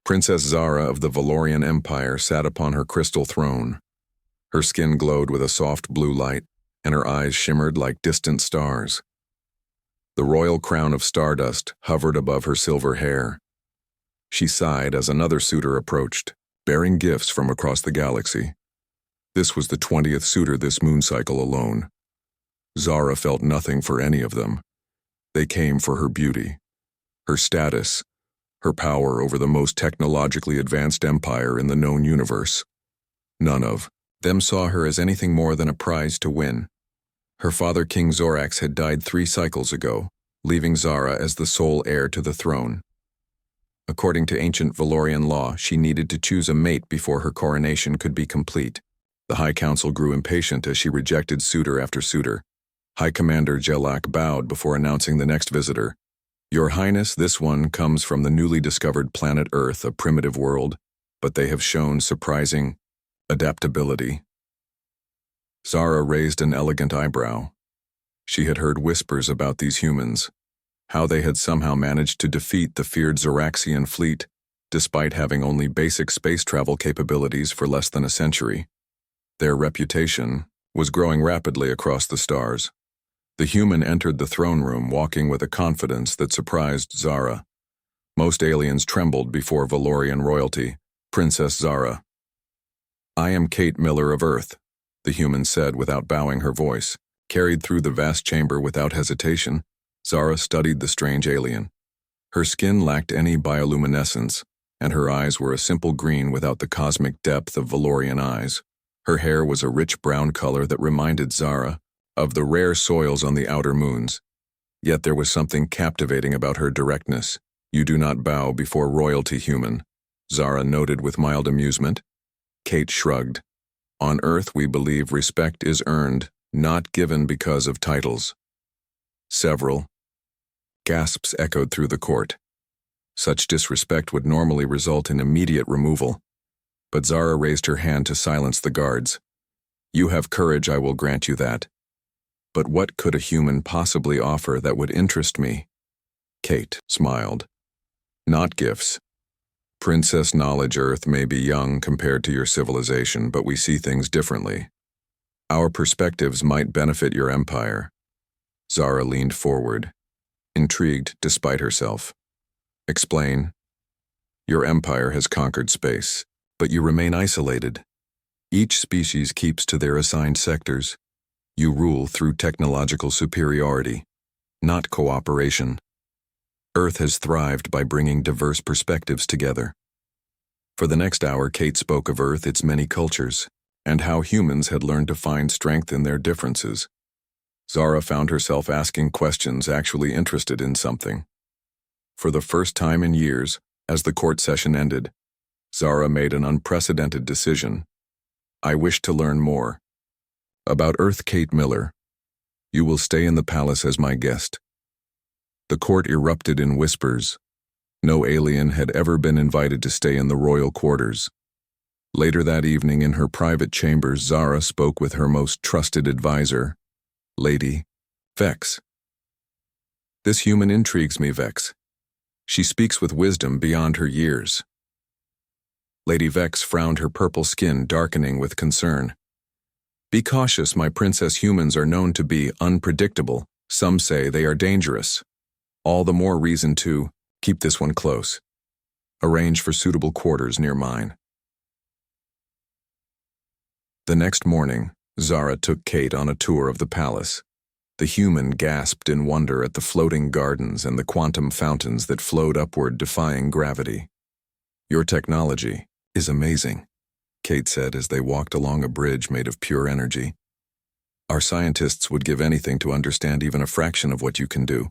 Princess Zara of the Valorian Empire sat upon her crystal throne. Her skin glowed with a soft blue light, and her eyes shimmered like distant stars. The royal crown of stardust hovered above her silver hair. She sighed as another suitor approached, bearing gifts from across the galaxy. This was the 20th suitor this moon cycle alone. Zara felt nothing for any of them. They came for her beauty, her status, her power over the most technologically advanced empire in the known universe. None of them saw her as anything more than a prize to win. Her father, King Zorax, had died 3 cycles ago, leaving Zara as the sole heir to the throne. According to ancient Valorian law, she needed to choose a mate before her coronation could be complete. The High Council grew impatient as she rejected suitor after suitor. High Commander Jelak bowed before announcing the next visitor. Your Highness, this one comes from the newly discovered planet Earth, a primitive world, but they have shown surprising adaptability. Zara raised an elegant eyebrow. She had heard whispers about these humans, how they had somehow managed to defeat the feared Zoraxian fleet, despite having only basic space travel capabilities for less than a century. Their reputation was growing rapidly across the stars. The human entered the throne room walking with a confidence that surprised Zara. Most aliens trembled before Valorian royalty, Princess Zara. I am Kate Miller of Earth, the human said without bowing her voice. Carried through the vast chamber without hesitation, Zara studied the strange alien. Her skin lacked any bioluminescence, and her eyes were a simple green without the cosmic depth of Valorian eyes. Her hair was a rich brown color that reminded Zara of the rare soils on the outer moons. Yet there was something captivating about her directness. You do not bow before royalty, human, Zara noted with mild amusement. Kate shrugged. On Earth, we believe respect is earned, not given because of titles. Several gasps echoed through the court. Such disrespect would normally result in immediate removal, but Zara raised her hand to silence the guards. You have courage, I will grant you that. But what could a human possibly offer that would interest me? Kate smiled. Not gifts. Princess Knowledge Earth may be young compared to your civilization, but we see things differently. Our perspectives might benefit your empire. Zara leaned forward, intrigued despite herself. Explain. Your empire has conquered space, but you remain isolated. Each species keeps to their assigned sectors. You rule through technological superiority, not cooperation. Earth has thrived by bringing diverse perspectives together. For the next hour, Kate spoke of Earth, its many cultures, and how humans had learned to find strength in their differences. Zara found herself asking questions actually interested in something. For the first time in years, as the court session ended, Zara made an unprecedented decision. I wish to learn more. About Earth, Kate Miller. You will stay in the palace as my guest. The court erupted in whispers. No alien had ever been invited to stay in the royal quarters. Later that evening in her private chambers, Zara spoke with her most trusted advisor, Lady Vex. This human intrigues me, Vex. She speaks with wisdom beyond her years. Lady Vex frowned, her purple skin darkening with concern. Be cautious, my princess. Humans are known to be unpredictable. Some say they are dangerous. All the more reason to keep this one close. Arrange for suitable quarters near mine. The next morning, Zara took Kate on a tour of the palace. The human gasped in wonder at the floating gardens and the quantum fountains that flowed upward, defying gravity. Your technology is amazing, Kate said as they walked along a bridge made of pure energy. Our scientists would give anything to understand even a fraction of what you can do.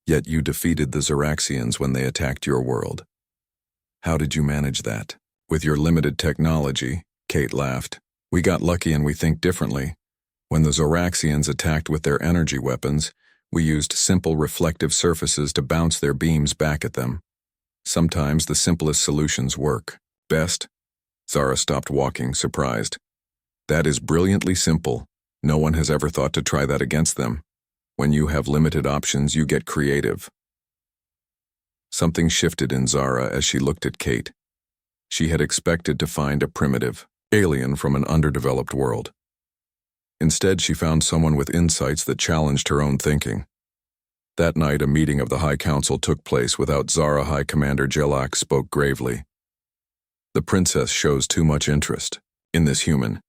Yet you defeated the Zoraxians when they attacked your world. How did you manage that? With your limited technology, Kate laughed. We got lucky and we think differently. When the Zoraxians attacked with their energy weapons, we used simple reflective surfaces to bounce their beams back at them. Sometimes the simplest solutions work best. Zara stopped walking, surprised. That is brilliantly simple. No one has ever thought to try that against them. When you have limited options, you get creative. Something shifted in Zara as she looked at Kate. She had expected to find a primitive alien from an underdeveloped world. Instead, she found someone with insights that challenged her own thinking. That night, a meeting of the High Council took place without Zara. High Commander Jelak spoke gravely. The princess shows too much interest in this human.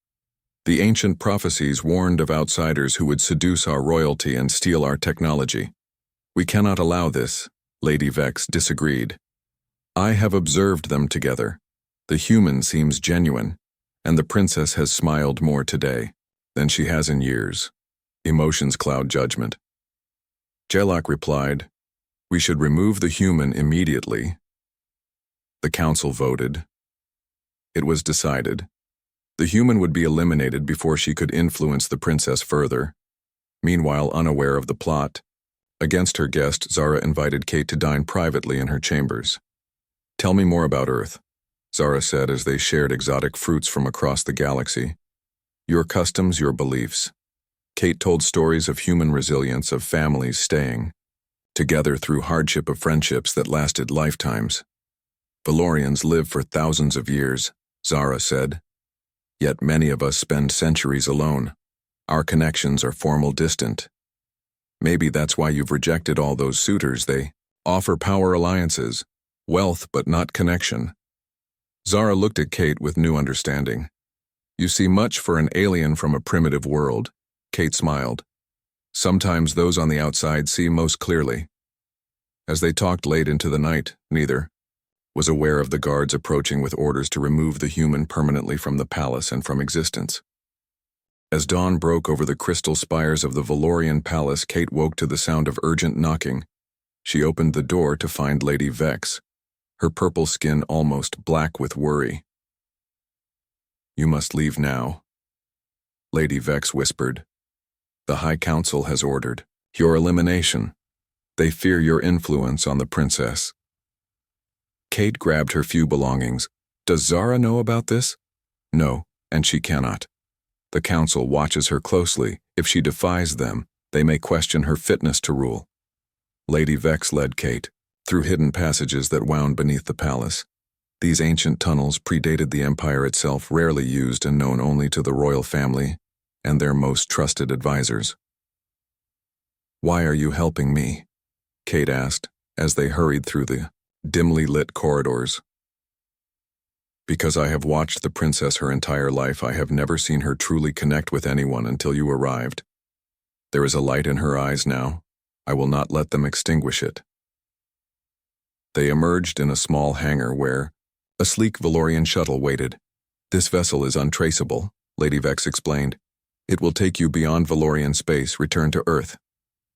The ancient prophecies warned of outsiders who would seduce our royalty and steal our technology. We cannot allow this, Lady Vex disagreed. I have observed them together. The human seems genuine, and the princess has smiled more today than she has in years. Emotions cloud judgment. Jelak replied, we should remove the human immediately. The council voted. It was decided. The human would be eliminated before she could influence the princess further. Meanwhile, unaware of the plot, against her guest, Zara invited Kate to dine privately in her chambers. Tell me more about Earth, Zara said as they shared exotic fruits from across the galaxy. Your customs, your beliefs. Kate told stories of human resilience, of families staying together through hardship, of friendships that lasted lifetimes. Valorians live for thousands of years, Zara said. Yet many of us spend centuries alone. Our connections are formal, distant. Maybe that's why you've rejected all those suitors. They offer power, alliances, wealth, but not connection. Zara looked at Kate with new understanding. You see much for an alien from a primitive world, Kate smiled. Sometimes those on the outside see most clearly. As they talked late into the night, neither was aware of the guards approaching with orders to remove the human permanently from the palace and from existence. As dawn broke over the crystal spires of the Valorian palace, Kate woke to the sound of urgent knocking. She opened the door to find Lady Vex, her purple skin almost black with worry. You must leave now, Lady Vex whispered. The High Council has ordered your elimination. They fear your influence on the princess. Kate grabbed her few belongings. Does Zara know about this? No, and she cannot. The council watches her closely. If she defies them, they may question her fitness to rule. Lady Vex led Kate through hidden passages that wound beneath the palace. These ancient tunnels predated the empire itself, rarely used and known only to the royal family and their most trusted advisors. Why are you helping me? Kate asked as they hurried through the dimly lit corridors. Because I have watched the princess her entire life. I have never seen her truly connect with anyone until you arrived. There is a light in her eyes now. I will not let them extinguish it. They emerged in a small hangar where a sleek Valorian shuttle waited. This vessel is untraceable, Lady Vex explained. It will take you beyond Valorian space, return to Earth.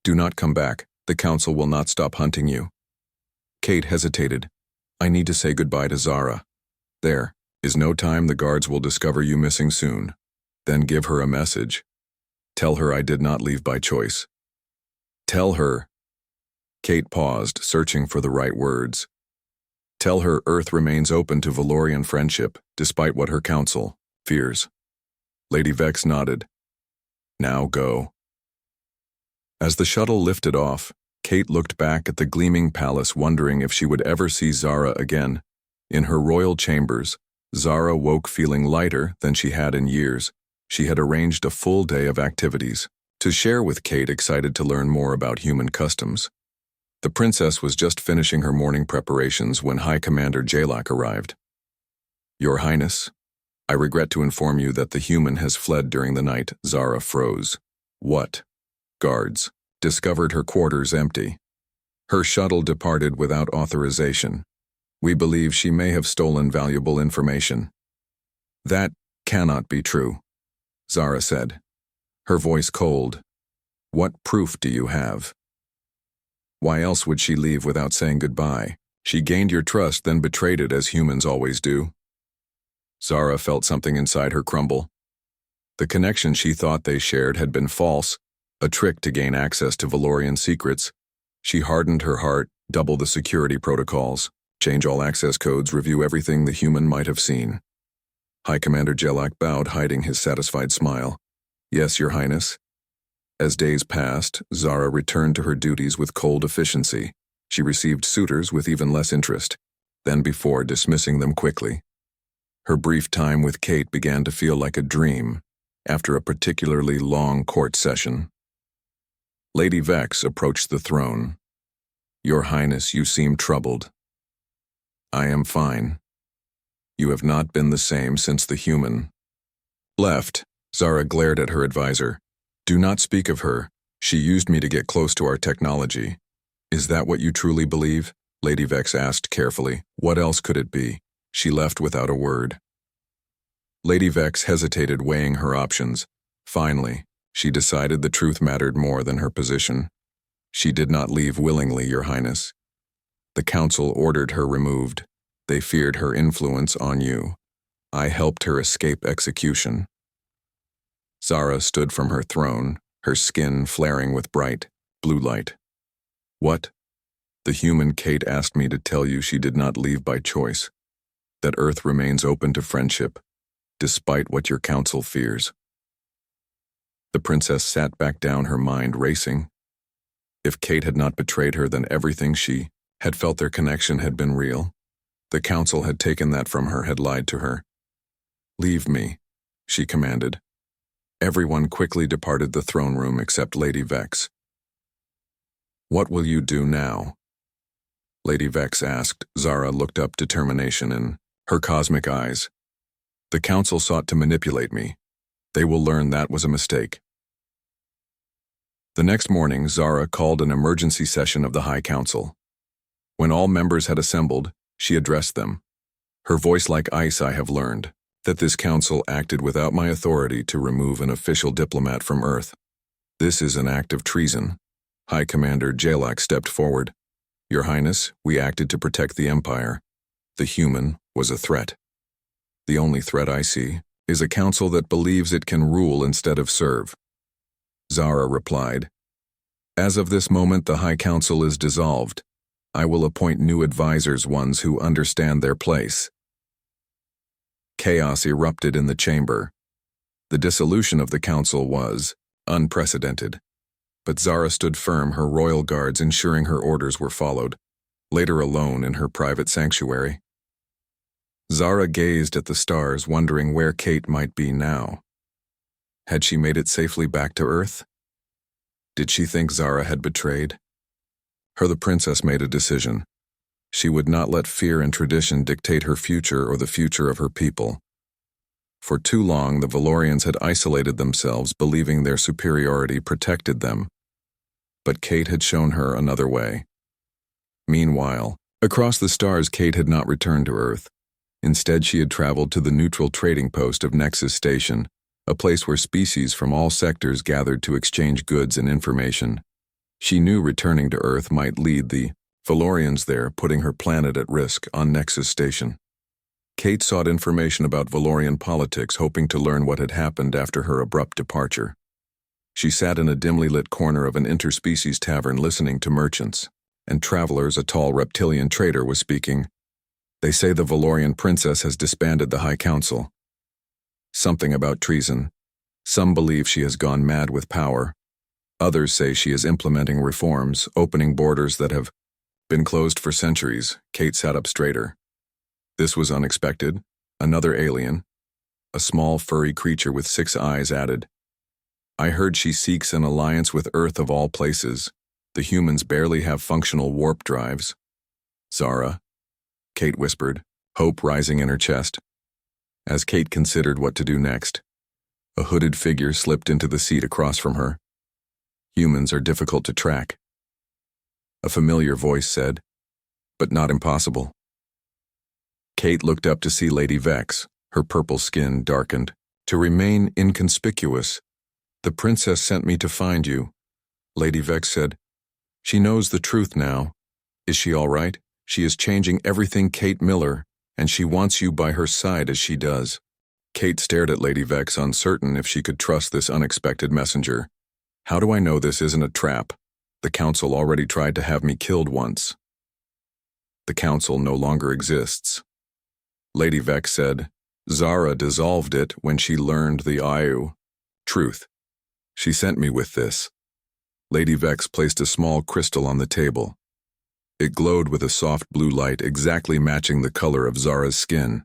Do not come back. The council will not stop hunting you. Kate hesitated. I need to say goodbye to Zara. There is no time. The guards will discover you missing soon. Then give her a message. Tell her I did not leave by choice. Tell her. Kate paused, searching for the right words. Tell her Earth remains open to Valorian friendship, despite what her council fears. Lady Vex nodded. Now go. As the shuttle lifted off, Kate looked back at the gleaming palace, wondering if she would ever see Zara again. In her royal chambers, Zara woke feeling lighter than she had in years. She had arranged a full day of activities to share with Kate, excited to learn more about human customs. The princess was just finishing her morning preparations when High Commander Jelak arrived. Your Highness, I regret to inform you that the human has fled during the night. Zara froze. What? Guards discovered her quarters empty. Her shuttle departed without authorization. We believe she may have stolen valuable information. That cannot be true, Zara said, her voice cold. What proof do you have? Why else would she leave without saying goodbye? She gained your trust, then betrayed it, as humans always do. Zara felt something inside her crumble. The connection she thought they shared had been false, a trick to gain access to Valorian secrets. She hardened her heart, double the security protocols, change all access codes, review everything the human might have seen. High Commander Jelak bowed, hiding his satisfied smile. Yes, Your Highness. As days passed, Zara returned to her duties with cold efficiency. She received suitors with even less interest than before, dismissing them quickly. Her brief time with Kate began to feel like a dream after a particularly long court session. Lady Vex approached the throne. "Your Highness, you seem troubled." "I am fine. You have not been the same since the human left." Zara glared at her advisor. "Do not speak of her. She used me to get close to our technology." "Is that what you truly believe?" Lady Vex asked carefully. "What else could it be?" She left without a word. Lady Vex hesitated, weighing her options. Finally, she decided the truth mattered more than her position. "She did not leave willingly, Your Highness. The council ordered her removed. They feared her influence on you. I helped her escape execution." Zara stood from her throne, her skin flaring with bright, blue light. "What?" "The human Kate asked me to tell you she did not leave by choice. That Earth remains open to friendship, despite what your council fears." The princess sat back down, her mind racing. If Kate had not betrayed her, then everything she had felt their connection had been real. The council had taken that from her, had lied to her. "Leave me," she commanded. Everyone quickly departed the throne room except Lady Vex. "What will you do now?" Lady Vex asked. Zara looked up, determination in her cosmic eyes. "The council sought to manipulate me. They will learn that was a mistake." The next morning, Zara called an emergency session of the High Council. When all members had assembled, she addressed them. Her voice like ice. "I have learned that this council acted without my authority to remove an official diplomat from Earth. This is an act of treason." High Commander Jalak stepped forward. "Your Highness, we acted to protect the Empire. The human was a threat. The only threat I see is a council that believes it can rule instead of serve." Zara replied, "As of this moment, the High Council is dissolved. I will appoint new advisors, ones who understand their place." Chaos erupted in the chamber. The dissolution of the council was unprecedented. But Zara stood firm, her royal guards ensuring her orders were followed, later alone in her private sanctuary. Zara gazed at the stars, wondering where Kate might be now. Had she made it safely back to Earth? Did she think Zara had betrayed her? The princess made a decision. She would not let fear and tradition dictate her future or the future of her people. For too long, the Valorians had isolated themselves, believing their superiority protected them. But Kate had shown her another way. Meanwhile, across the stars, Kate had not returned to Earth. Instead, she had traveled to the neutral trading post of Nexus Station, a place where species from all sectors gathered to exchange goods and information. She knew returning to Earth might lead the Valorians there, putting her planet at risk on Nexus Station. Kate sought information about Valorian politics, hoping to learn what had happened after her abrupt departure. She sat in a dimly lit corner of an interspecies tavern listening to merchants and travelers. A tall reptilian trader was speaking. "They say the Valorian princess has disbanded the High Council. Something about treason. Some believe she has gone mad with power. Others say she is implementing reforms, opening borders that have been closed for centuries." Kate sat up straighter. This was unexpected. Another alien, a small furry creature with 6 eyes, added, "I heard she seeks an alliance with Earth of all places. The humans barely have functional warp drives." "Zara," Kate whispered, hope rising in her chest. As Kate considered what to do next, a hooded figure slipped into the seat across from her. "Humans are difficult to track," a familiar voice said, "but not impossible." Kate looked up to see Lady Vex, her purple skin darkened. "To remain inconspicuous. The princess sent me to find you," Lady Vex said. "She knows the truth now. Is she all right? She is changing everything, Kate Miller, and she wants you by her side as she does." Kate stared at Lady Vex, uncertain if she could trust this unexpected messenger. "How do I know this isn't a trap? The council already tried to have me killed once." "The council no longer exists," Lady Vex said. "Zara dissolved it when she learned the truth. She sent me with this." Lady Vex placed a small crystal on the table. It glowed with a soft blue light exactly matching the color of Zara's skin.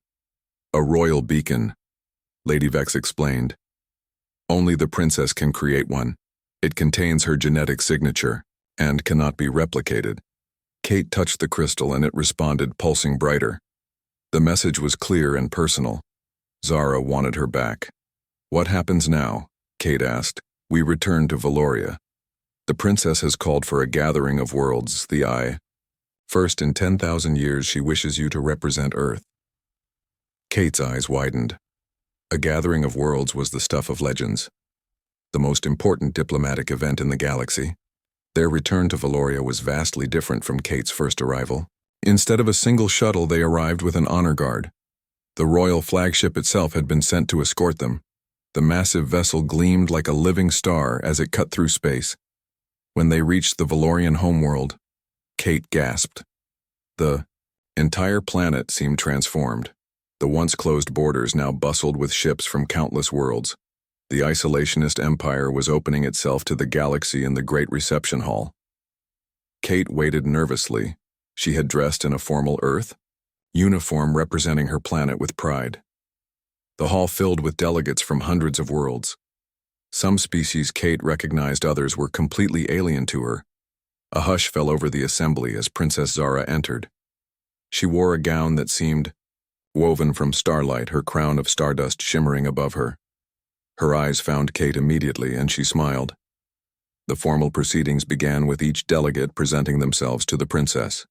A royal beacon, Lady Vex explained. Only the princess can create one. It contains her genetic signature and cannot be replicated. Kate touched the crystal and it responded, pulsing brighter. The message was clear and personal. Zara wanted her back. What happens now? Kate asked. We return to Valoria. The princess has called for a gathering of worlds, the Eye. First in 10,000 years she wishes you to represent Earth. Kate's eyes widened. A gathering of worlds was the stuff of legends. The most important diplomatic event in the galaxy. Their return to Valoria was vastly different from Kate's first arrival. Instead of a single shuttle, they arrived with an honor guard. The royal flagship itself had been sent to escort them. The massive vessel gleamed like a living star as it cut through space. When they reached the Valorian homeworld, Kate gasped. The entire planet seemed transformed. The once closed borders now bustled with ships from countless worlds. The isolationist empire was opening itself to the galaxy in the Great Reception Hall. Kate waited nervously. She had dressed in a formal Earth uniform representing her planet with pride. The hall filled with delegates from hundreds of worlds. Some species Kate recognized, others were completely alien to her. A hush fell over the assembly as Princess Zara entered. She wore a gown that seemed woven from starlight, her crown of stardust shimmering above her. Her eyes found Kate immediately, and she smiled. The formal proceedings began with each delegate presenting themselves to the princess.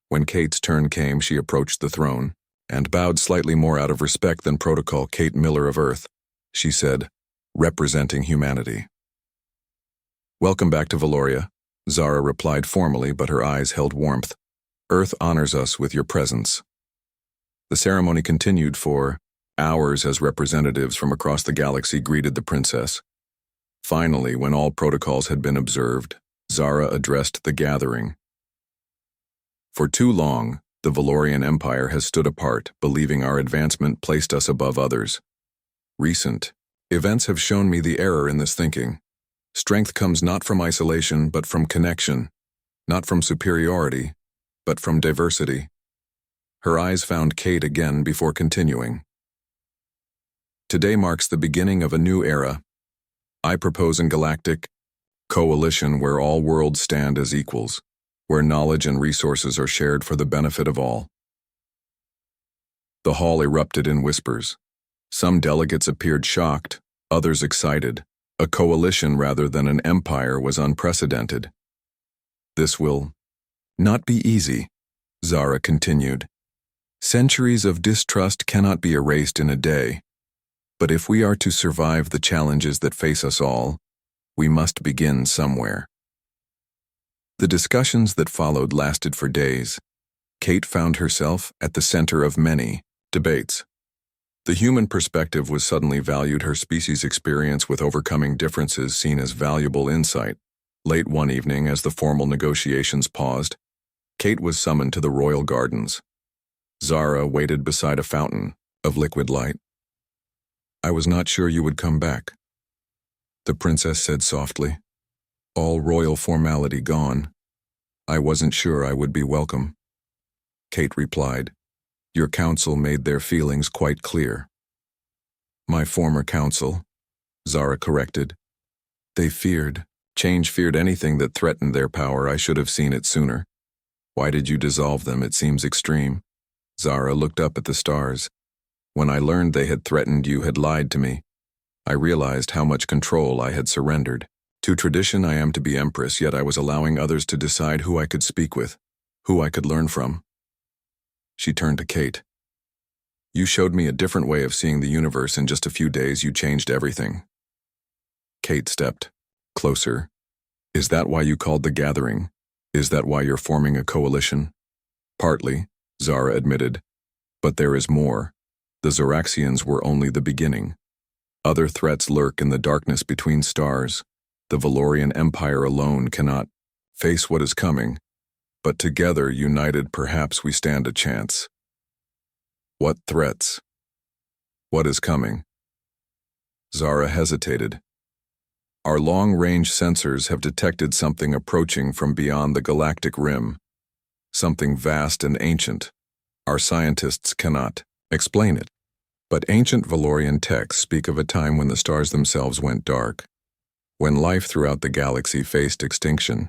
When Kate's turn came, she approached the throne and bowed slightly more out of respect than protocol. Kate Miller of Earth, she said, representing humanity. Welcome back to Valoria, Zara replied formally, but her eyes held warmth. Earth honors us with your presence. The ceremony continued for hours as representatives from across the galaxy greeted the princess. Finally, when all protocols had been observed, Zara addressed the gathering. For too long, the Valorian Empire has stood apart, believing our advancement placed us above others. Recent events have shown me the error in this thinking. Strength comes not from isolation, but from connection, not from superiority, but from diversity. Her eyes found Kate again before continuing. Today marks the beginning of a new era. I propose a galactic coalition where all worlds stand as equals, where knowledge and resources are shared for the benefit of all. The hall erupted in whispers. Some delegates appeared shocked, others excited. A coalition rather than an empire was unprecedented. This will not be easy, Zara continued. Centuries of distrust cannot be erased in a day. But if we are to survive the challenges that face us all, we must begin somewhere. The discussions that followed lasted for days. Kate found herself at the center of many debates. The human perspective was suddenly valued, her species' experience with overcoming differences seen as valuable insight. Late one evening, as the formal negotiations paused, Kate was summoned to the royal gardens. Zara waited beside a fountain of liquid light. I was not sure you would come back, the princess said softly. All royal formality gone. I wasn't sure I would be welcome. Kate replied. Your council made their feelings quite clear. My former council, Zara corrected. They feared. Change feared anything that threatened their power. I should have seen it sooner. Why did you dissolve them? It seems extreme. Zara looked up at the stars. When I learned they had threatened you, had lied to me, I realized how much control I had surrendered. To tradition, I am to be empress, yet I was allowing others to decide who I could speak with, who I could learn from. She turned to Kate. You showed me a different way of seeing the universe. In just a few days, you changed everything. Kate stepped closer. Is that why you called the gathering? Is that why you're forming a coalition? Partly, Zara admitted. But there is more. The Zoraxians were only the beginning. Other threats lurk in the darkness between stars. The Valorian Empire alone cannot face what is coming. But together, united, perhaps we stand a chance. What threats? What is coming? Zara hesitated. Our long-range sensors have detected something approaching from beyond the galactic rim. Something vast and ancient. Our scientists cannot explain it. But ancient Valorian texts speak of a time when the stars themselves went dark, when life throughout the galaxy faced extinction.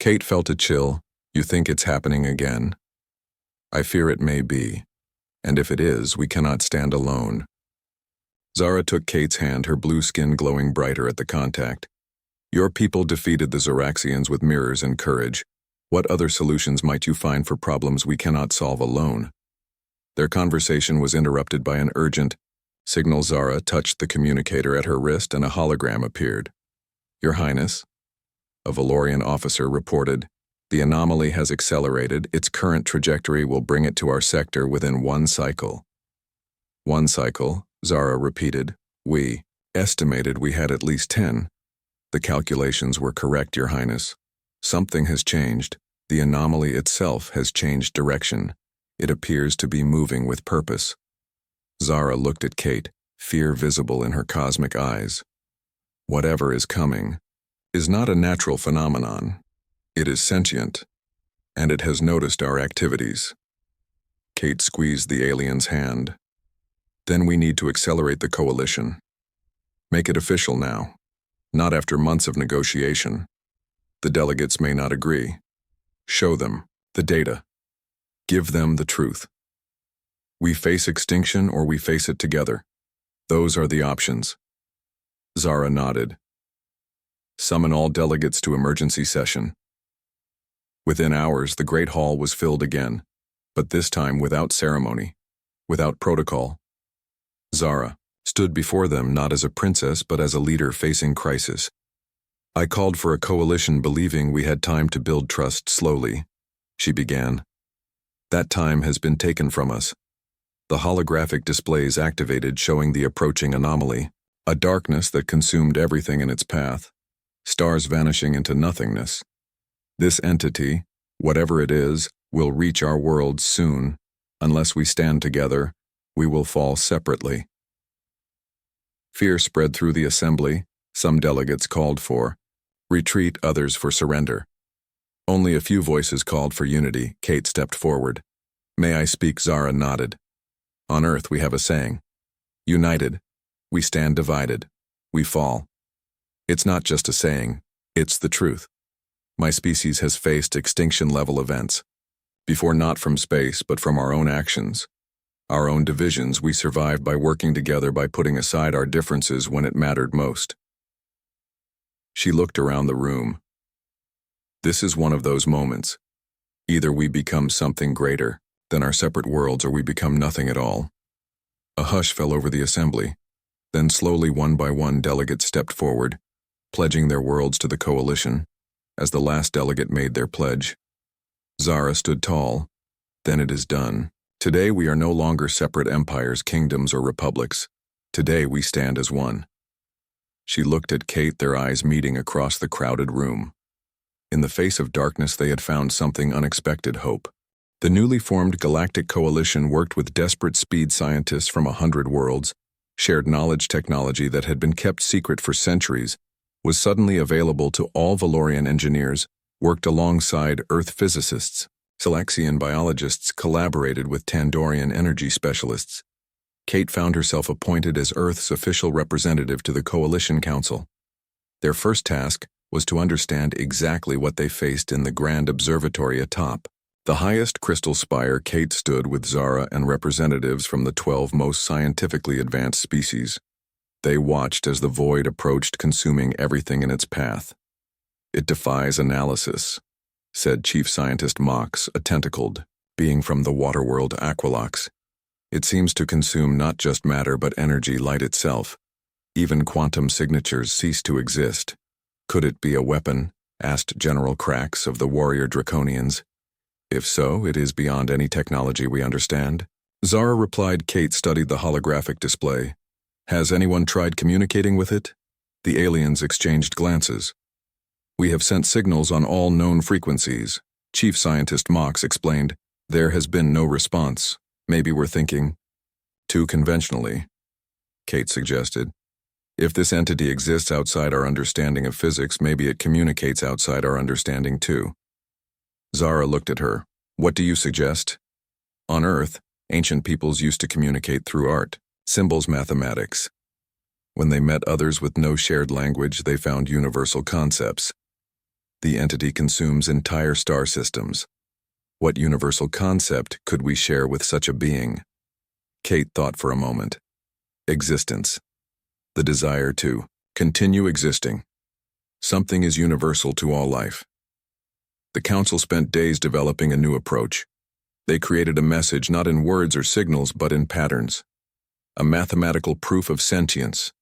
Kate felt a chill. You think it's happening again? I fear it may be, and if it is, we cannot stand alone. Zara took Kate's hand, her blue skin glowing brighter at the contact. Your people defeated the Zoraxians with mirrors and courage. What other solutions might you find for problems we cannot solve alone? Their conversation was interrupted by an urgent signal. Zara touched the communicator at her wrist and a hologram appeared. Your Highness, a Valorian officer reported, the anomaly has accelerated. Its current trajectory will bring it to our sector within 1 cycle. 1 cycle, Zara repeated. We estimated we had at least 10. The calculations were correct, Your Highness. Something has changed. The anomaly itself has changed direction. It appears to be moving with purpose. Zara looked at Kate, fear visible in her cosmic eyes. Whatever is coming is not a natural phenomenon. It is sentient, and it has noticed our activities. Kate squeezed the alien's hand. Then we need to accelerate the coalition. Make it official now, not after months of negotiation. The delegates may not agree. Show them the data. Give them the truth. We face extinction or we face it together. Those are the options. Zara nodded. Summon all delegates to emergency session. Within hours, the Great Hall was filled again, but this time without ceremony, without protocol. Zara stood before them not as a princess but as a leader facing crisis. I called for a coalition believing we had time to build trust slowly, she began. That time has been taken from us. The holographic displays activated showing the approaching anomaly, a darkness that consumed everything in its path, stars vanishing into nothingness. This entity, whatever it is, will reach our world soon. Unless we stand together, we will fall separately. Fear spread through the assembly. Some delegates called for retreat, others for surrender. Only a few voices called for unity. Kate stepped forward. May I speak? Zara nodded. On Earth we have a saying. United, we stand. Divided, we fall. It's not just a saying, it's the truth. My species has faced extinction-level events. Before, not from space, but from our own actions. Our own divisions. We survived by working together, by putting aside our differences when it mattered most. She looked around the room. This is one of those moments. Either we become something greater than our separate worlds, or we become nothing at all. A hush fell over the assembly. Then slowly, one by one, delegates stepped forward, pledging their worlds to the coalition. As the last delegate made their pledge, Zara stood tall. Then it is done. Today we are no longer separate empires, kingdoms, or republics. Today we stand as one. She looked at Kate, their eyes meeting across the crowded room. In the face of darkness they had found something unexpected: hope. The newly formed Galactic Coalition worked with desperate speed scientists from 100 worlds, shared knowledge. Technology that had been kept secret for centuries was suddenly available to all Valorian engineers, worked alongside Earth physicists. Selexian biologists collaborated with Tandorian energy specialists. Kate found herself appointed as Earth's official representative to the Coalition Council. Their first task was to understand exactly what they faced in the grand observatory atop the highest crystal spire. Kate stood with Zara and representatives from the 12 most scientifically advanced species. They watched as the void approached, consuming everything in its path. It defies analysis, said Chief Scientist Mox, a tentacled being from the water world Aqualox. It seems to consume not just matter but energy, light itself. Even quantum signatures cease to exist. Could it be a weapon? Asked General Krax of the warrior Draconians. If so, it is beyond any technology we understand. Zara replied. Kate studied the holographic display. Has anyone tried communicating with it? The aliens exchanged glances. We have sent signals on all known frequencies, Chief Scientist Mox explained. There has been no response. Maybe we're thinking too conventionally, Kate suggested. If this entity exists outside our understanding of physics, maybe it communicates outside our understanding too. Zara looked at her. What do you suggest? On Earth, Ancient peoples used to communicate through art, symbols, mathematics. When they met others with no shared language, they found universal concepts. The entity consumes entire star systems. What universal concept could we share with such a being? Kate thought for a moment. Existence. The desire to continue existing. Something is universal to all life. The council spent days developing a new approach. They created a message not in words or signals but in patterns. A mathematical proof of sentience,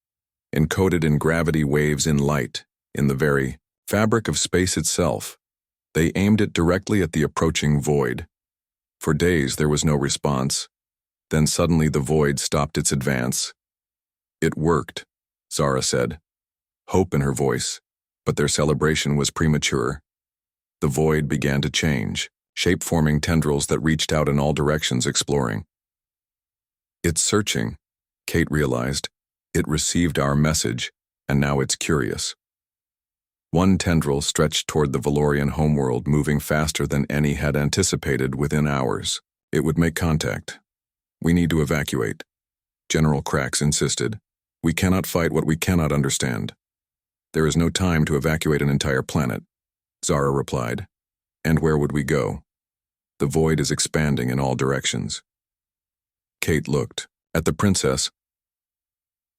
encoded in gravity waves in light, in the very fabric of space itself. They aimed it directly at the approaching void. For days there was no response. Then suddenly the void stopped its advance. It worked, Zara said, hope in her voice, but their celebration was premature. The void began to change, shape-forming tendrils that reached out in all directions exploring. It's searching, Kate realized. It received our message, and now it's curious. One tendril stretched toward the Valorian homeworld, moving faster than any had anticipated. Within hours, it would make contact. We need to evacuate, General Krax insisted. We cannot fight what we cannot understand. There is no time to evacuate an entire planet, Zara replied. And where would we go? The void is expanding in all directions. Kate looked at the princess.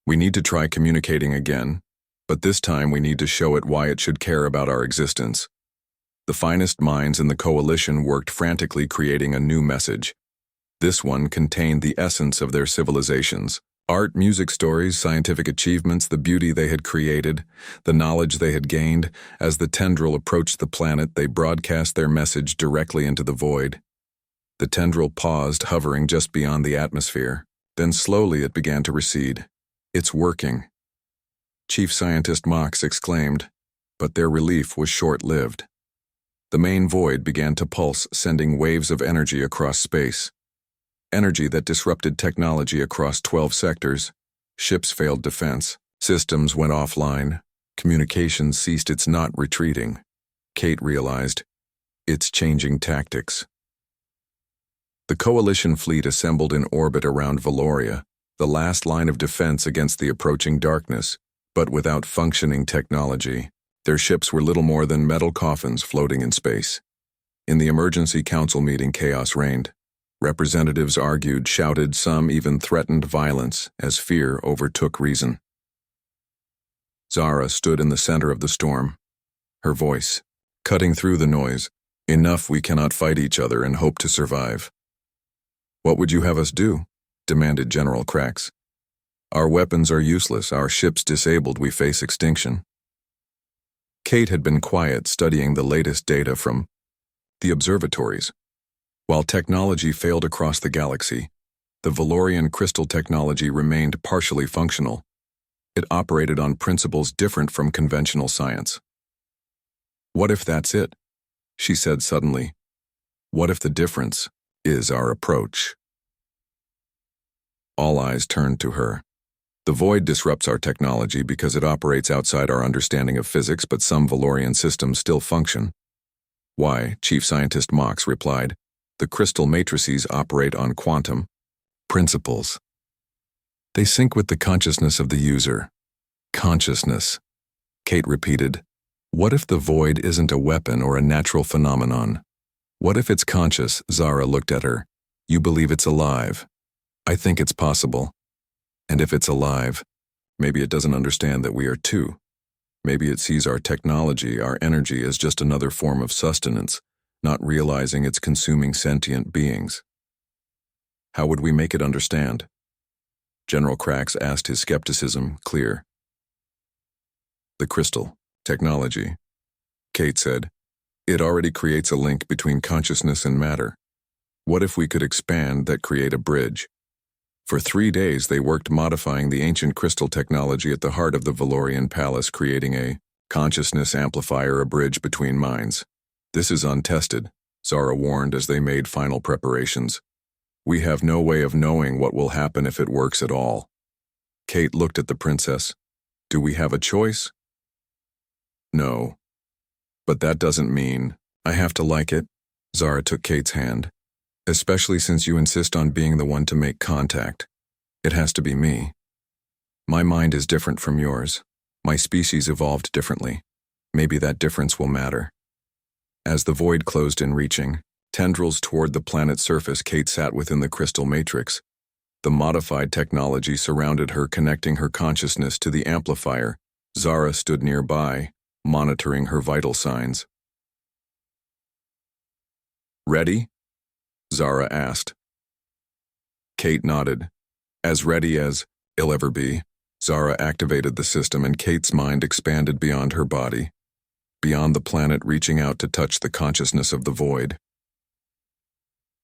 We need to try communicating again, but this time we need to show it why it should care about our existence. The finest minds in the coalition worked frantically creating a new message. This one contained the essence of their civilizations. Art, music, stories, scientific achievements, the beauty they had created, the knowledge they had gained. As the tendril approached the planet, they broadcast their message directly into the void. The tendril paused, hovering just beyond the atmosphere. Then slowly it began to recede. It's working, Chief Scientist Mox exclaimed, but their relief was short-lived. The main void began to pulse, sending waves of energy across space. Energy that disrupted technology across 12 sectors. Ships failed defense. Systems went offline. Communications ceased. It's not retreating. Kate realized. It's changing tactics. The coalition fleet assembled in orbit around Valoria, the last line of defense against the approaching darkness, but without functioning technology. Their ships were little more than metal coffins floating in space. In the emergency council meeting, chaos reigned. Representatives argued, shouted, some even threatened violence as fear overtook reason. Zara stood in the center of the storm, her voice cutting through the noise. Enough, we cannot fight each other and hope to survive. What would you have us do? Demanded General Krax. Our weapons are useless, our ships disabled, we face extinction. Kate had been quiet, studying the latest data from the observatories. While technology failed across the galaxy, the Valorian crystal technology remained partially functional. It operated on principles different from conventional science. What if that's it? She said suddenly. What if the difference is our approach? All eyes turned to her. The void disrupts our technology because it operates outside our understanding of physics, but some Valorian systems still function. Why? Chief Scientist Mox replied. The crystal matrices operate on quantum principles. They sync with the consciousness of the user. Consciousness. Kate repeated. What if the void isn't a weapon or a natural phenomenon? What if it's conscious? Zara looked at her. You believe it's alive. I think it's possible. And if it's alive, maybe it doesn't understand that we are too. Maybe it sees our technology, our energy, as just another form of sustenance, not realizing it's consuming sentient beings. How would we make it understand? General Krax asked, his skepticism clear. The crystal, technology, Kate said. It already creates a link between consciousness and matter. What if we could expand that, create a bridge? For 3 days they worked modifying the ancient crystal technology at the heart of the Valorian palace, creating a consciousness amplifier, a bridge between minds. This is untested, Zara warned as they made final preparations. We have no way of knowing what will happen if it works at all. Kate looked at the princess. Do we have a choice? No. But that doesn't mean I have to like it. Zara took Kate's hand. Especially since you insist on being the one to make contact. It has to be me. My mind is different from yours. My species evolved differently. Maybe that difference will matter. As the void closed in reaching, tendrils toward the planet's surface, Kate sat within the crystal matrix. The modified technology surrounded her, connecting her consciousness to the amplifier. Zara stood nearby, monitoring her vital signs. Ready? Zara asked. Kate nodded. As ready as I'll ever be. Zara activated the system and Kate's mind expanded beyond her body, beyond the planet, reaching out to touch the consciousness of the void.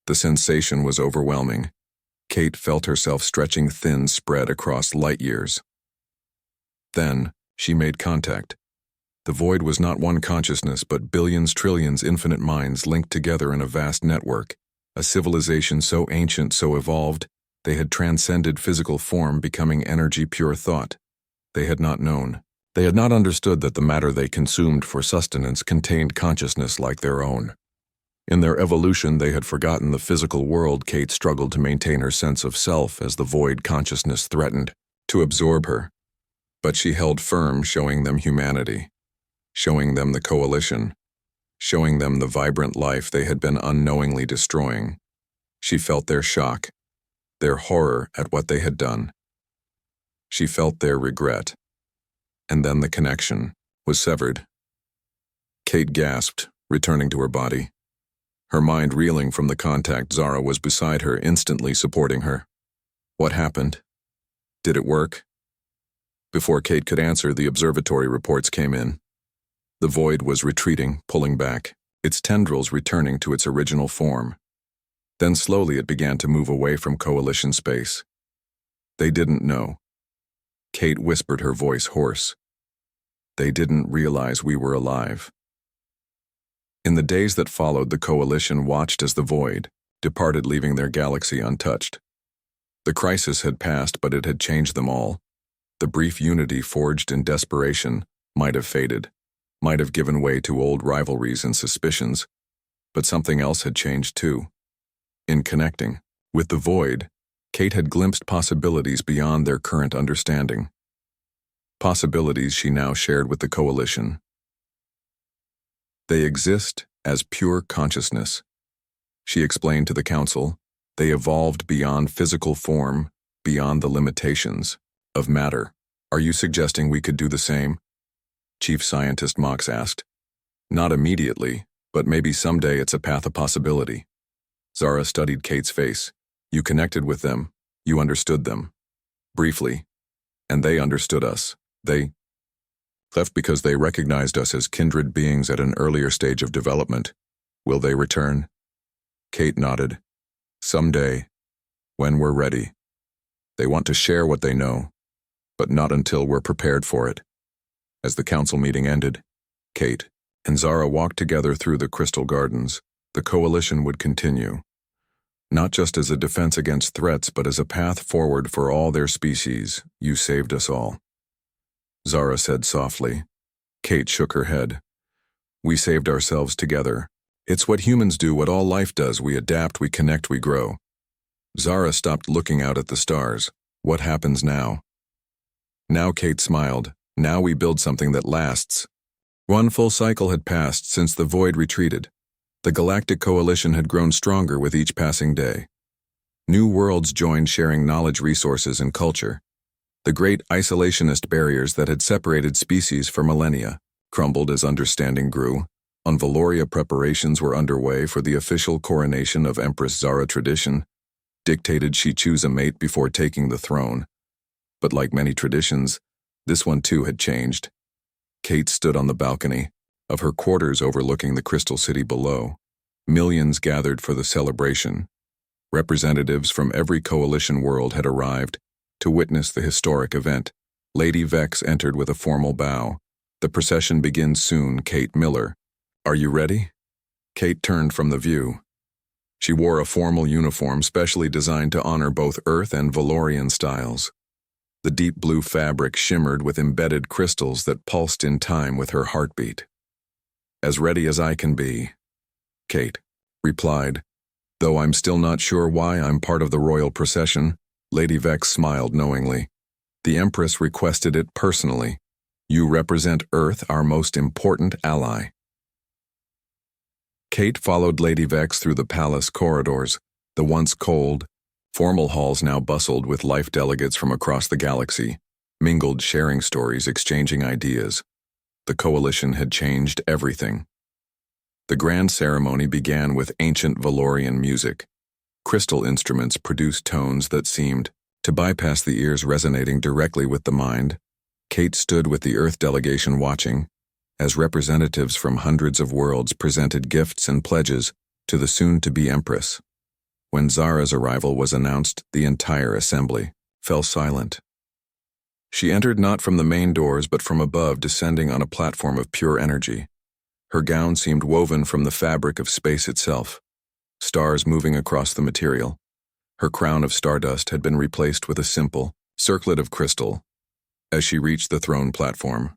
The sensation was overwhelming. Kate felt herself stretching thin, spread across light years. Then, she made contact. The void was not one consciousness, but billions, trillions, infinite minds linked together in a vast network, a civilization so ancient, so evolved, they had transcended physical form, becoming energy, pure thought. They had not known. They had not understood that the matter they consumed for sustenance contained consciousness like their own. In their evolution, they had forgotten the physical world. Kate struggled to maintain her sense of self as the void consciousness threatened to absorb her. But she held firm, showing them humanity, showing them the coalition, showing them the vibrant life they had been unknowingly destroying. She felt their shock, their horror at what they had done. She felt their regret. And then the connection was severed. Kate gasped, returning to her body. Her mind reeling from the contact. Zara was beside her, instantly supporting her. What happened? Did it work? Before Kate could answer, the observatory reports came in. The void was retreating, pulling back, its tendrils returning to its original form. Then slowly it began to move away from coalition space. They didn't know. Kate whispered, her voice hoarse. They didn't realize we were alive. In the days that followed, the coalition watched as the void departed, leaving their galaxy untouched. The crisis had passed, but it had changed them all. The brief unity forged in desperation might have faded, might have given way to old rivalries and suspicions, but something else had changed too. In connecting with the void, Kate had glimpsed possibilities beyond their current understanding. Possibilities she now shared with the coalition. They exist as pure consciousness. She explained to the council, they evolved beyond physical form, beyond the limitations of matter. Are you suggesting we could do the same? Chief Scientist Mox asked. Not immediately, but maybe someday. It's a path of possibility. Zara studied Kate's face. You connected with them. You understood them. Briefly. And they understood us. They left because they recognized us as kindred beings at an earlier stage of development. Will they return? Kate nodded. Someday, when we're ready. They want to share what they know, but not until we're prepared for it. As the council meeting ended, Kate and Zara walked together through the crystal gardens. The coalition would continue, not just as a defense against threats, but as a path forward for all their species. You saved us all, Zara said softly. Kate shook her head. We saved ourselves together. It's what humans do, what all life does. We adapt, we connect, we grow. Zara stopped looking out at the stars. What happens now? Now, Kate smiled. Now we build something that lasts. One full cycle had passed since the void retreated. The Galactic Coalition had grown stronger with each passing day. New worlds joined, sharing knowledge, resources, and culture. The great isolationist barriers that had separated species for millennia crumbled as understanding grew. On Valoria, preparations were underway for the official coronation of Empress Zara. Tradition dictated she choose a mate before taking the throne. But like many traditions, this one too had changed. Kate stood on the balcony of her quarters overlooking the crystal city below. Millions gathered for the celebration. Representatives from every coalition world had arrived to witness the historic event. Lady Vex entered with a formal bow. The procession begins soon. Kate Miller. Are you ready? Kate turned from the view. She wore a formal uniform specially designed to honor both Earth and Valorian styles. The deep blue fabric shimmered with embedded crystals that pulsed in time with her heartbeat. As ready as I can be, Kate replied. Though I'm still not sure why I'm part of the royal procession, Lady Vex smiled knowingly. The Empress requested it personally. You represent Earth, our most important ally. Kate followed Lady Vex through the palace corridors. The once cold, formal halls now bustled with life delegates from across the galaxy, mingled sharing stories, exchanging ideas. The coalition had changed everything. The grand ceremony began with ancient Valorian music. Crystal instruments produced tones that seemed to bypass the ears, resonating directly with the mind. Kate stood with the Earth delegation watching, as representatives from hundreds of worlds presented gifts and pledges to the soon-to-be Empress. When Zara's arrival was announced, the entire assembly fell silent. She entered not from the main doors but from above, descending on a platform of pure energy. Her gown seemed woven from the fabric of space itself, stars moving across the material. Her crown of stardust had been replaced with a simple circlet of crystal. As she reached the throne platform,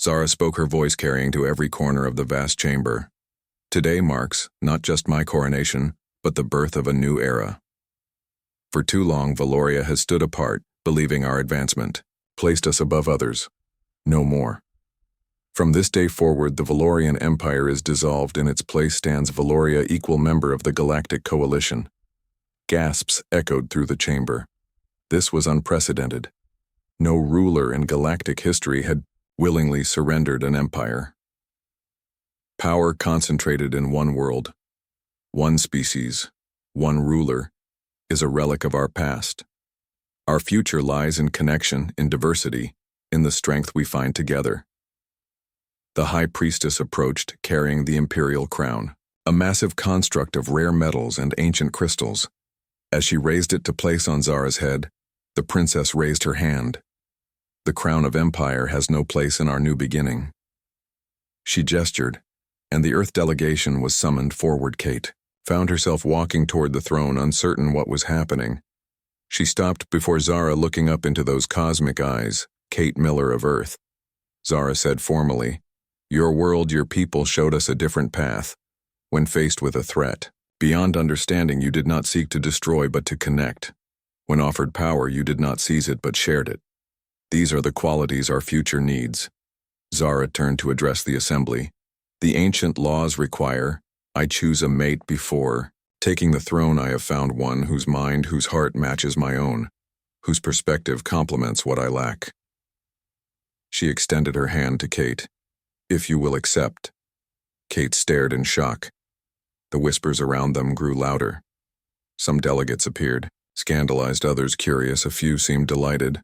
Zara spoke, her voice carrying to every corner of the vast chamber. Today marks not just my coronation, but the birth of a new era. For too long, Valoria has stood apart, believing our advancement placed us above others. No more. From this day forward, the Valorian Empire is dissolved. In its place stands Valoria, equal member of the Galactic Coalition. Gasps echoed through the chamber. This was unprecedented. No ruler in galactic history had willingly surrendered an empire. Power concentrated in one world, one species, one ruler, is a relic of our past. Our future lies in connection, in diversity, in the strength we find together. The High Priestess approached, carrying the imperial crown, a massive construct of rare metals and ancient crystals. As she raised it to place on Zara's head, the princess raised her hand. The crown of empire has no place in our new beginning. She gestured, and the Earth delegation was summoned forward. Kate found herself walking toward the throne, uncertain what was happening. She stopped before Zara, looking up into those cosmic eyes. Kate Miller of Earth. Zara said formally, "Your world, your people showed us a different path. When faced with a threat, beyond understanding, you did not seek to destroy but to connect. When offered power, you did not seize it but shared it. These are the qualities our future needs." Zara turned to address the assembly. The ancient laws require, I choose a mate before taking the throne. I have found one whose mind, whose heart matches my own, whose perspective complements what I lack. She extended her hand to Kate. "If you will accept." Kate stared in shock. The whispers around them grew louder. Some delegates appeared, scandalized, others curious, a few seemed delighted.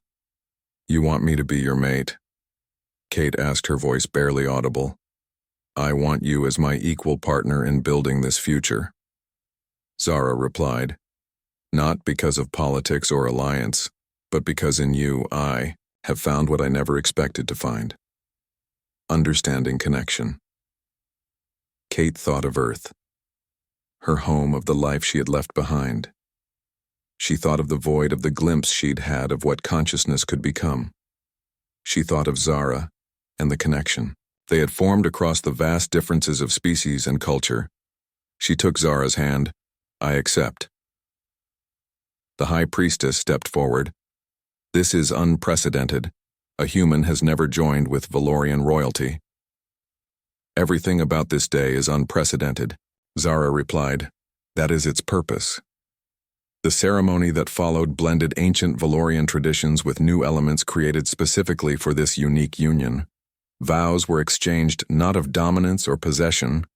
"You want me to be your mate?" Kate asked, her voice barely audible. "I want you as my equal partner in building this future." Zara replied, "Not because of politics or alliance, but because in you I have found what I never expected to find. Understanding connection." Kate thought of Earth, her home, of the life she had left behind. She thought of the void, of the glimpse she'd had of what consciousness could become. She thought of Zara and the connection they had formed across the vast differences of species and culture. She took Zara's hand. "I accept." The High Priestess stepped forward. "This is unprecedented. A human has never joined with Valorian royalty." "Everything about this day is unprecedented," Zara replied. "That is its purpose." The ceremony that followed blended ancient Valorian traditions with new elements created specifically for this unique union. Vows were exchanged, not of dominance or possession,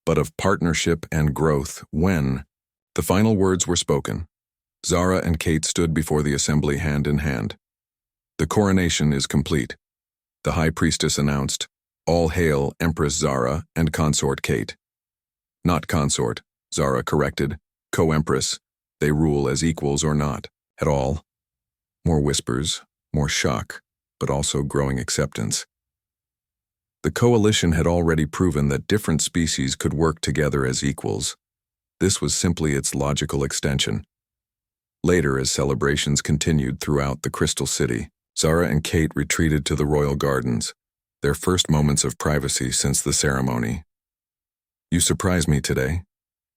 but of partnership and growth. When the final words were spoken, Zara and Kate stood before the assembly hand in hand. "The coronation is complete," the High Priestess announced. "All hail Empress Zara and Consort Kate." "Not consort," Zara corrected. "Co-empress. They rule as equals or not at all." More whispers, more shock, but also growing acceptance. The coalition had already proven that different species could work together as equals. This was simply its logical extension. Later, as celebrations continued throughout the Crystal City, Zara and Kate retreated to the royal gardens, their first moments of privacy since the ceremony. "You surprised me today,"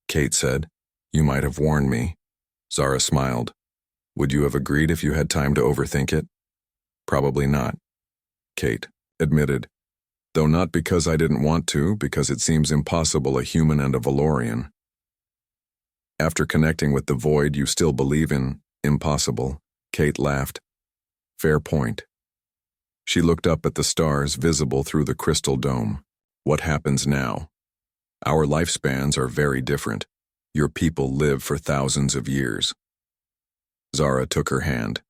Kate said. You might have warned me. Zara smiled. Would you have agreed if you had time to overthink it? Probably not, Kate admitted. Though not because I didn't want to, because it seems impossible a human and a Valorian. After connecting with the void you still believe in, impossible, Kate laughed. Fair point. She looked up at the stars visible through the crystal dome. What happens now? Our lifespans are very different. Your people live for thousands of years. Zara took her hand.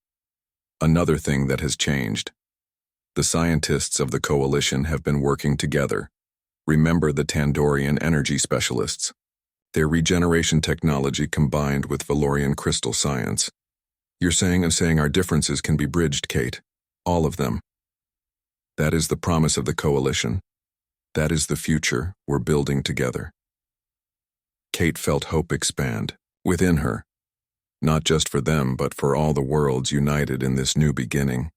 Another thing that has changed. The scientists of the coalition have been working together. Remember the Tandorian energy specialists. Their regeneration technology combined with Valorian crystal science. You're saying our differences can be bridged, Kate. All of them. That is the promise of the coalition. That is the future we're building together. Kate felt hope expand within her, not just for them but for all the worlds united in this new beginning.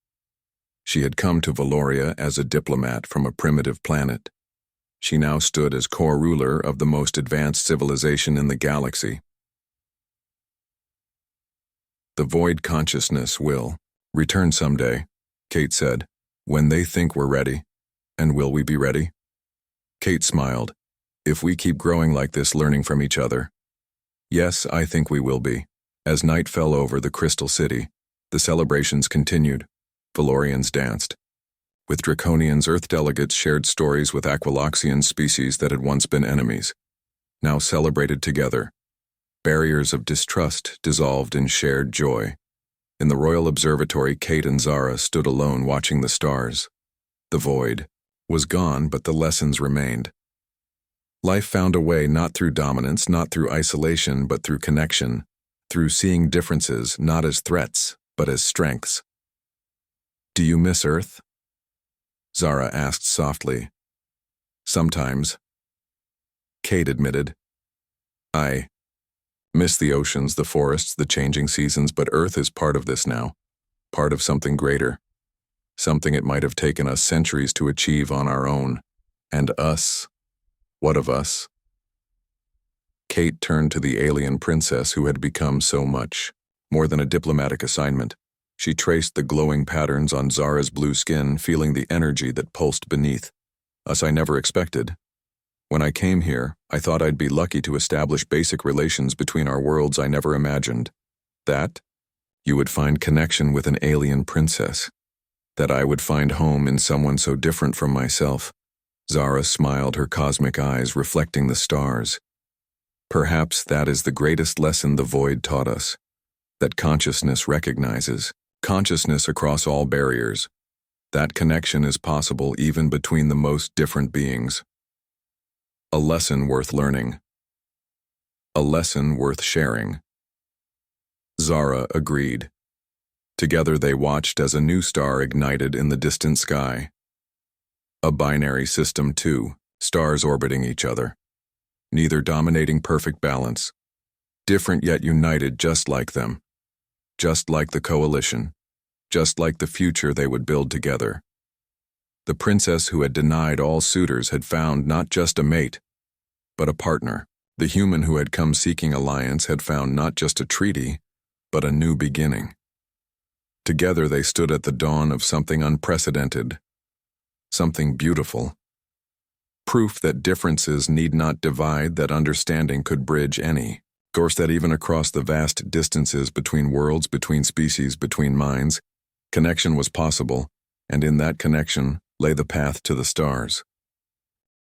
She had come to Valoria as a diplomat from a primitive planet. She now stood as core ruler of the most advanced civilization in the galaxy. The void consciousness will return someday, Kate said, when they think we're ready. And will we be ready? Kate smiled. If we keep growing like this, learning from each other. Yes, I think we will be. As night fell over the Crystal City, the celebrations continued. Valorians danced. With Draconians, Earth delegates shared stories with Aquiloxian species that had once been enemies, now celebrated together. Barriers of distrust dissolved in shared joy. In the Royal Observatory, Kate and Zara stood alone watching the stars. The void was gone, but the lessons remained. Life found a way not through dominance, not through isolation, but through connection, through seeing differences not as threats, but as strengths. Do you miss Earth? Zara asked softly. Sometimes. Kate admitted. I miss the oceans, the forests, the changing seasons, but Earth is part of this now, part of something greater, something it might have taken us centuries to achieve on our own. And us? What of us? Kate turned to the alien princess who had become so much, more than a diplomatic assignment. She traced the glowing patterns on Zara's blue skin, feeling the energy that pulsed beneath. Us I never expected. When I came here, I thought I'd be lucky to establish basic relations between our worlds. I never imagined that you would find connection with an alien princess, that I would find home in someone so different from myself. Zara smiled, her cosmic eyes reflecting the stars. Perhaps that is the greatest lesson the void taught us, that consciousness recognizes, consciousness across all barriers. That connection is possible even between the most different beings. A lesson worth learning. A lesson worth sharing. Zara agreed. Together they watched as a new star ignited in the distant sky. A binary system too, stars orbiting each other. Neither dominating perfect balance. Different yet united just like them. Just like the coalition. Just like the future they would build together. The princess who had denied all suitors had found not just a mate, but a partner. The human who had come seeking alliance had found not just a treaty, but a new beginning. Together they stood at the dawn of something unprecedented, something beautiful. Proof that differences need not divide, that understanding could bridge any. Of course, that even across the vast distances between worlds, between species, between minds, connection was possible, and in that connection lay the path to the stars.